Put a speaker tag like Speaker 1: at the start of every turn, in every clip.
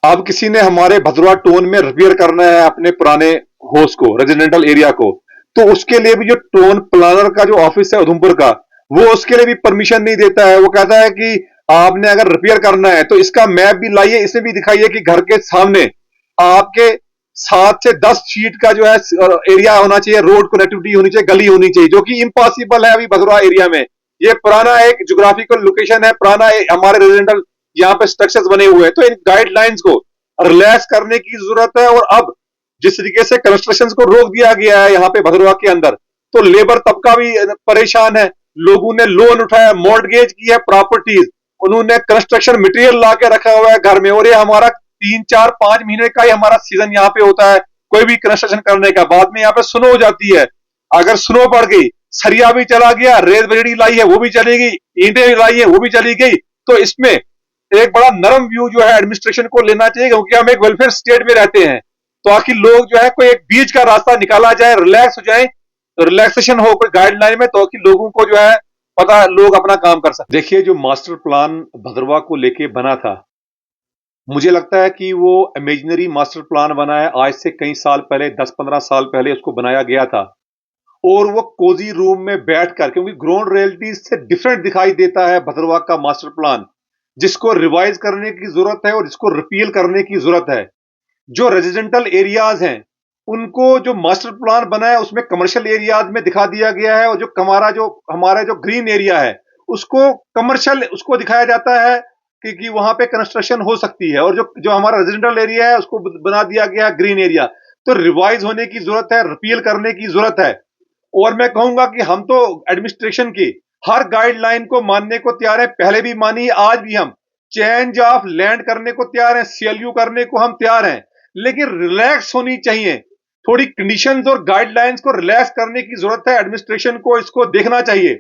Speaker 1: अब किसी ने हमारे भद्रवा टोन में रिपेयर करना है अपने पुराने हाउस को, रेजिडेंटल एरिया को, तो उसके लिए भी जो टोन प्लानर का जो ऑफिस है उधमपुर का, वो उसके लिए भी परमिशन नहीं देता है। वो कहता है कि आपने अगर रिपेयर करना है तो इसका मैप भी लाइए, इसमें भी दिखाइए कि घर के सामने आपके 7 से 10 फीट का जो है एरिया होना चाहिए, रोड कनेक्टिविटी होनी चाहिए, गली होनी चाहिए, जो कि इम्पॉसिबल है अभी भद्रवा एरिया में। ये पुराना एक ज्योग्राफिकल लोकेशन है, पुराना हमारे रेजिडेंटल यहाँ पे स्ट्रक्चर्स बने हुए हैं, तो इन गाइडलाइंस को रिलैक्स करने की जरूरत है। और अब जिस तरीके से कंस्ट्रक्शन को रोक दिया गया है यहाँ पे भद्रवा के अंदर, तो लेबर तबका भी परेशान है। लोगों ने लोन उठाया, मॉर्टगेज की है प्रॉपर्टीज, उन्होंने कंस्ट्रक्शन मटेरियल ला के रखा हुआ है घर में, और ये हमारा 3 4 5 महीने का ही हमारा सीजन यहाँ पे होता है कोई भी कंस्ट्रक्शन करने का। बाद में यहाँ पे स्नो हो जाती है, अगर स्नो पड़ गई, सरिया भी चला गया, रेत बजड़ी लाई है वो भी चली गई, ईंटें लाई है वो भी चली गई। तो इसमें एक बड़ा नरम व्यू जो है एडमिनिस्ट्रेशन को लेना चाहिए, क्योंकि हम एक वेलफेयर स्टेट में रहते हैं। तो आखिर लोग जो है कोई एक बीच का रास्ता निकाला जाए, रिलैक्स हो जाए, रिलैक्सेशन हो कोई गाइडलाइन में, तो कि लोगों को जो है पता, लोग अपना काम कर सकते। देखिए, जो मास्टर प्लान भद्रवा को लेके बना था, मुझे लगता है कि वो इमेजिनरी मास्टर प्लान बना है। आज से कई साल पहले, 10 15 साल पहले उसको बनाया गया था, और वो कोजी रूम में बैठकर, क्योंकि ग्राउंड रियलिटी से डिफरेंट दिखाई देता है भद्रवा का मास्टर प्लान, जिसको रिवाइज करने की जरूरत है और जिसको रिपील करने की जरूरत है। जो रेजिडेंटल एरियाज हैं, उनको जो मास्टर प्लान बना है उसमें कमर्शियल एरियाज में दिखा दिया गया है, और जो हमारा जो ग्रीन एरिया है उसको कमर्शियल उसको दिखाया जाता है कि वहां पे कंस्ट्रक्शन हो सकती है, और जो जो हमारा रेजिडेंटल एरिया है उसको बना दिया गया है ग्रीन एरिया। तो रिवाइज होने की जरूरत है, रिपील करने की जरूरत है। और मैं कहूंगा कि हम तो एडमिनिस्ट्रेशन की हर गाइडलाइन को मानने को तैयार है, पहले भी मानी, आज भी हम चेंज ऑफ लैंड करने को तैयार हैं, सीएलयू करने को हम तैयार हैं, लेकिन रिलैक्स होनी चाहिए। थोड़ी कंडीशंस और गाइडलाइंस को रिलैक्स करने की जरूरत है, एडमिनिस्ट्रेशन को इसको देखना चाहिए।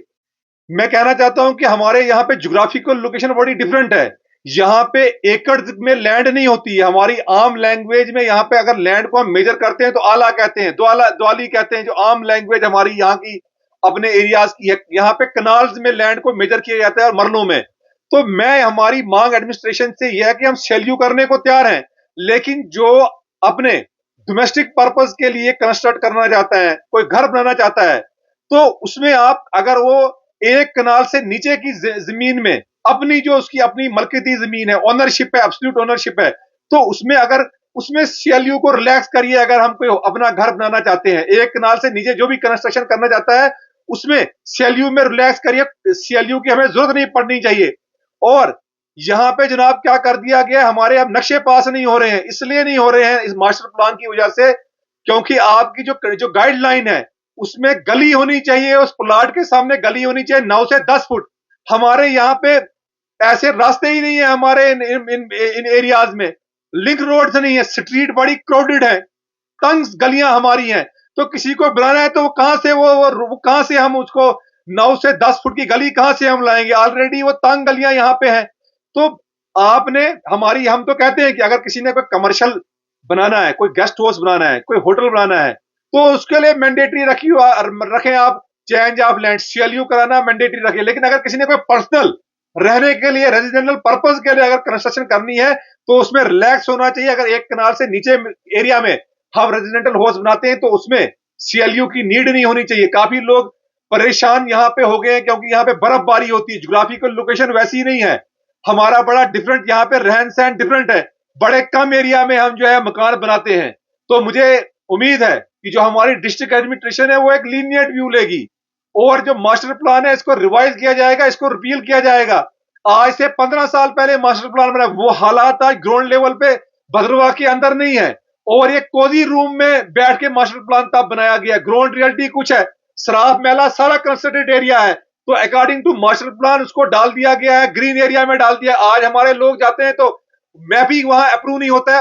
Speaker 1: मैं कहना चाहता हूं कि हमारे यहाँ पे ज्योग्राफिकल लोकेशन बड़ी डिफरेंट है। यहाँ पे एकड़ में लैंड नहीं होती है। हमारी आम लैंग्वेज में यहाँ पे अगर लैंड को हम मेजर करते हैं तो आला कहते हैं, द्वाली कहते हैं, जो आम लैंग्वेज हमारी यहाँ की अपने एरियाज की है। यहाँ पे कनाल्स में लैंड को मेजर किया जाता है और मरलों में। तो मैं हमारी मांग एडमिनिस्ट्रेशन से यह है कि हम सेल्यू करने को तैयार हैं, लेकिन जो अपने डोमेस्टिक पर्पज के लिए कंस्ट्रक्ट करना चाहता है, कोई घर बनाना चाहता है, तो उसमें आप अगर वो एक कनाल से नीचे की जमीन में अपनी जो उसकी अपनी मलकियती जमीन है, ओनरशिप है, एब्सोल्यूट ओनरशिप है, तो उसमें अगर उसमें सीएलयू को रिलैक्स करिए। अगर हम कोई अपना घर बनाना चाहते हैं, एक कनाल से नीचे जो भी कंस्ट्रक्शन करना चाहता है उसमें सीएलयू में रिलैक्स करिए, सीएलयू की हमें जरूरत नहीं पड़नी चाहिए। और यहां पे जनाब क्या कर दिया गया, हमारे अब नक्शे पास नहीं हो रहे हैं, इसलिए नहीं हो रहे हैं इस मास्टर प्लान की वजह से, क्योंकि आपकी जो गाइडलाइन है उसमें गली होनी चाहिए, उस प्लाट के सामने गली होनी चाहिए 9 से 10 फुट। हमारे यहाँ पे ऐसे रास्ते ही नहीं है, हमारे इन एरियाज में लिंक रोड नहीं है, स्ट्रीट बड़ी क्राउडेड है, तंग गलियां हमारी हैं। तो किसी को बुलाना है तो वो कहां से वो कहां से हम उसको 9 से 10 फुट की गली कहां से हम लाएंगे, ऑलरेडी वो तंग गलियां यहाँ पे हैं। तो आपने हमारी, हम तो कहते हैं कि अगर किसी ने कोई कमर्शियल बनाना है, कोई गेस्ट हाउस बनाना है, कोई होटल बनाना है, तो उसके लिए मैंडेटरी रखें आप, चेंज ऑफ लैंड सीएलयू कराना मैंडेटरी रखें। लेकिन अगर किसी ने कोई पर्सनल रहने के लिए, रेजिडेंशियल पर्पज के लिए अगर कंस्ट्रक्शन करनी है, तो उसमें रिलैक्स होना चाहिए। अगर एक कनाल से नीचे एरिया में हम रेजिडेंटल हाउस बनाते हैं तो उसमें सीएलयू की नीड नहीं होनी चाहिए। काफी लोग परेशान यहाँ पे हो गए हैं, क्योंकि यहाँ पे बर्फबारी होती है, ज्योग्राफिकल लोकेशन वैसी नहीं है, हमारा बड़ा डिफरेंट, यहाँ पे रहन सहन डिफरेंट है, बड़े कम एरिया में हम जो है मकान बनाते हैं। तो मुझे उम्मीद है कि जो हमारी डिस्ट्रिक्ट एडमिनिस्ट्रेशन है वो एक लीनियंट व्यू लेगी, और जो मास्टर प्लान है इसको रिवाइज किया जाएगा, इसको रिपील किया जाएगा। आज से 15 साल पहले मास्टर प्लान बना, वो हालात आज ग्राउंड लेवल पे भद्रवा के अंदर नहीं है, और ये कोजी रूम में बैठ के मास्टर प्लान तब बनाया गया। ग्राउंड रियलिटी कुछ है, सराफ मेला सारा कंस्ट्रक्टेड एरिया है, तो अकॉर्डिंग टू मास्टर प्लान उसको डाल दिया गया है, ग्रीन एरिया में डाल दिया। आज हमारे लोग जाते हैं तो मैपिंग वहां अप्रूव नहीं होता है,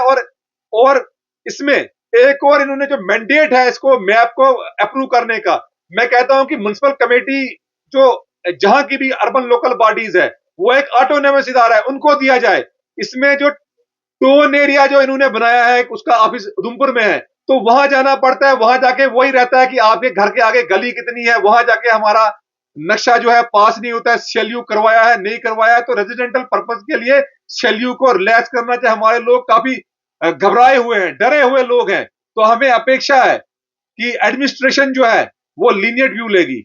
Speaker 1: और इसमें एक और इन्होंने जो मैंडेट है इसको मैप को अप्रूव करने का, मैं कहता हूं कि म्युनिसिपल कमेटी जो जहां की भी अर्बन लोकल बॉडीज है वो एक ऑटोनोमस इदारा है, उनको दिया जाए। इसमें जो टोन एरिया जो इन्होंने बनाया है उसका ऑफिस उधमपुर में है, तो वहां जाना पड़ता है, वहां जाके वही रहता है कि आपके घर के आगे गली कितनी है, वहां जाके हमारा नक्शा जो है पास नहीं होता है, सीएलयू करवाया है नहीं करवाया है, तो रेजिडेंटल पर्पज के लिए सीएलयू को रिलैक्स करना चाहिए। हमारे लोग काफी घबराए हुए हैं, डरे हुए लोग हैं, तो हमें अपेक्षा है कि एडमिनिस्ट्रेशन जो है वो लीनियंट व्यू लेगी।